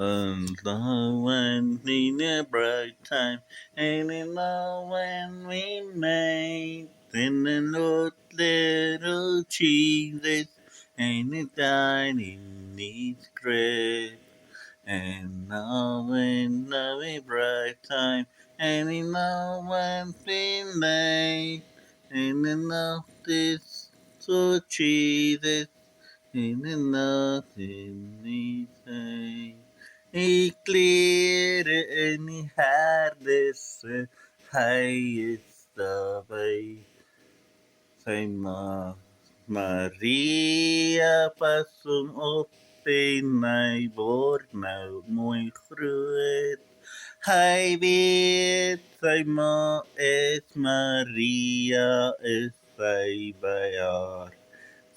And now when in a bright time, and in now when we made in the little Jesus, and it died in his grave. And now in the bright time, and in now when we made, and in now this so Jesus, and in nothing he say. He cleared any hardest highest way. Say Maria pasung open my board now muy cruel. Hij weet, zij is Maria, is zij bij haar.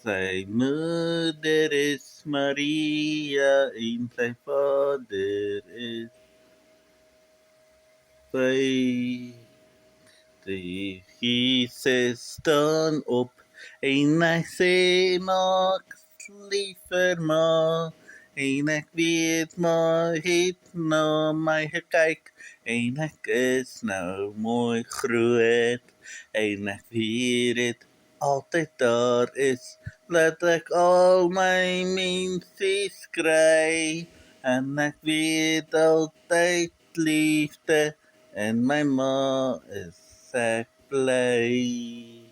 Zij moeder is Maria en zijn vader is zij. Die Jesus staan op en hy sê maak liever maar en ek weet maar het na my gekyk en ek is nou mooi groot en ek weet het altyd daar is laat ek al my mensies kry en ek weet altyd liefde en my ma is ek bly.